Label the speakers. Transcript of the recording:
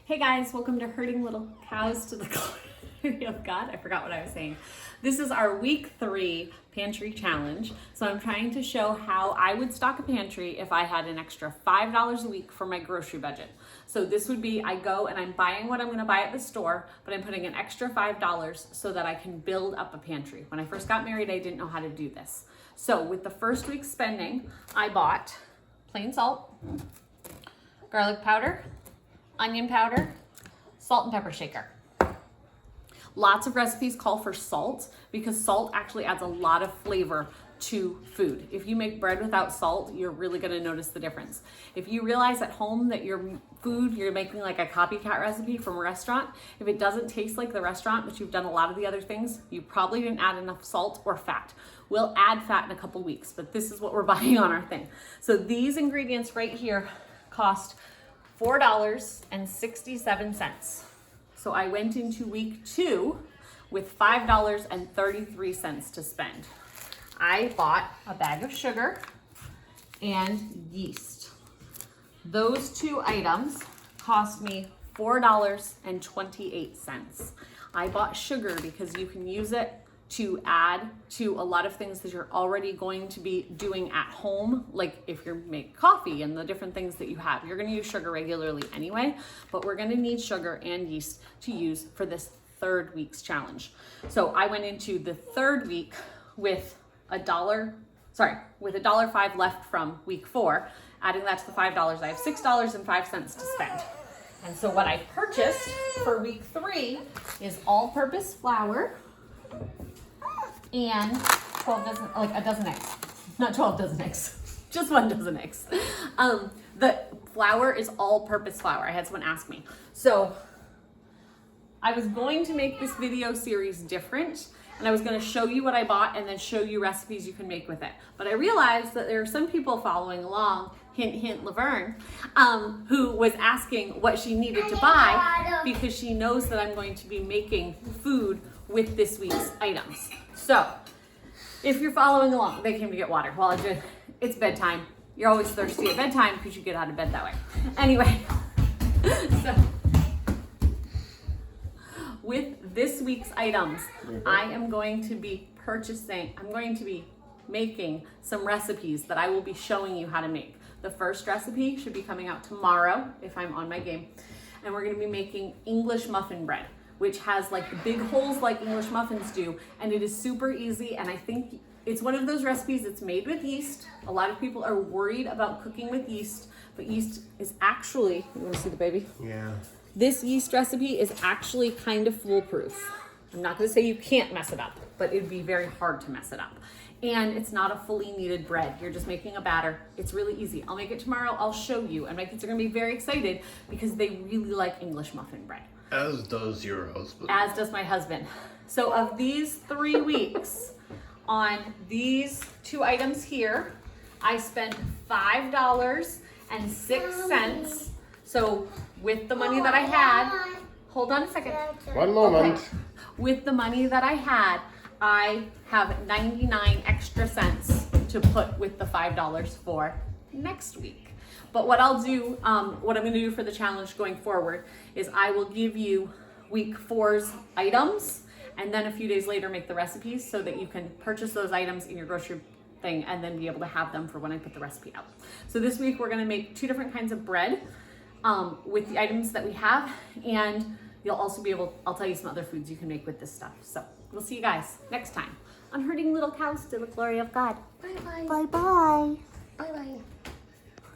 Speaker 1: Hey guys, welcome to Herding Little Cows to the Glory of God. I forgot what I was saying. This is our week 3 pantry challenge. So I'm trying to show how I would stock a pantry if I had an extra $5 a week for my grocery budget. So this would be, I go and I'm buying what I'm gonna buy at the store, but I'm putting an extra $5 so that I can build up a pantry. When I first got married, I didn't know how to do this. So with the first week's spending, I bought plain salt, garlic powder, onion powder, salt and pepper shaker. Lots of recipes call for salt because salt actually adds a lot of flavor to food. If you make bread without salt, you're really gonna notice the difference. If you realize at home that your food, you're making like a copycat recipe from a restaurant, if it doesn't taste like the restaurant, but you've done a lot of the other things, you probably didn't add enough salt or fat. We'll add fat in a couple weeks, but this is what we're buying on our thing. So these ingredients right here cost $4.67. So I went into week 2 with $5.33 to spend. I bought a bag of sugar and yeast. Those two items cost me $4.28. I bought sugar because you can use it to add to a lot of things that you're already going to be doing at home. Like if you make coffee and the different things that you have, you're gonna use sugar regularly anyway, but we're gonna need sugar and yeast to use for this 3rd week's challenge. So I went into the 3rd week with $1.05 left from week 4. Adding that to the $5, I have $6.05 to spend. And so what I purchased for week 3 is all-purpose flour, and 12 dozen eggs. Not 12 dozen eggs, just 1 dozen eggs. The flour is all-purpose flour. I had someone ask me. So I was going to make this video series different, and I was gonna show you what I bought and then show you recipes you can make with it. But I realized that there are some people following along, hint, hint, Laverne, who was asking what she needed to buy because she knows that I'm going to be making food with this week's items. So if you're following along, they came to get water. Well, it's bedtime. You're always thirsty at bedtime because you get out of bed that way. Anyway, so with this week's items, I am going to be making some recipes that I will be showing you how to make. The first recipe should be coming out tomorrow if I'm on my game. And we're gonna be making English muffin bread, which has like the big holes like English muffins do. And it is super easy. And I think it's one of those recipes that's made with yeast. A lot of people are worried about cooking with yeast, but yeast is actually, you wanna see the baby?
Speaker 2: Yeah.
Speaker 1: This yeast recipe is actually kind of foolproof. I'm not gonna say you can't mess it up, but it'd be very hard to mess it up. And it's not a fully kneaded bread. You're just making a batter. It's really easy. I'll make it tomorrow, I'll show you. And my kids are gonna be very excited because they really like English muffin bread.
Speaker 2: As does your husband.
Speaker 1: As does my husband. So of these 3 weeks, on these 2 items here, I spent $5.06. So with the money that I had, hold on a second.
Speaker 2: One moment.
Speaker 1: Okay. With the money that I had, I have 99 extra cents to put with the $5 for next week. But what I'll do, what I'm gonna do for the challenge going forward is I will give you week 4's items and then a few days later make the recipes so that you can purchase those items in your grocery thing and then be able to have them for when I put the recipe out. So this week we're gonna make 2 different kinds of bread with the items that we have, and you'll also be able, I'll tell you some other foods you can make with this stuff. So we'll see you guys next time on Herding Little Cows to the Glory of God.
Speaker 3: Bye-bye.
Speaker 1: Bye-bye.
Speaker 3: Bye-bye.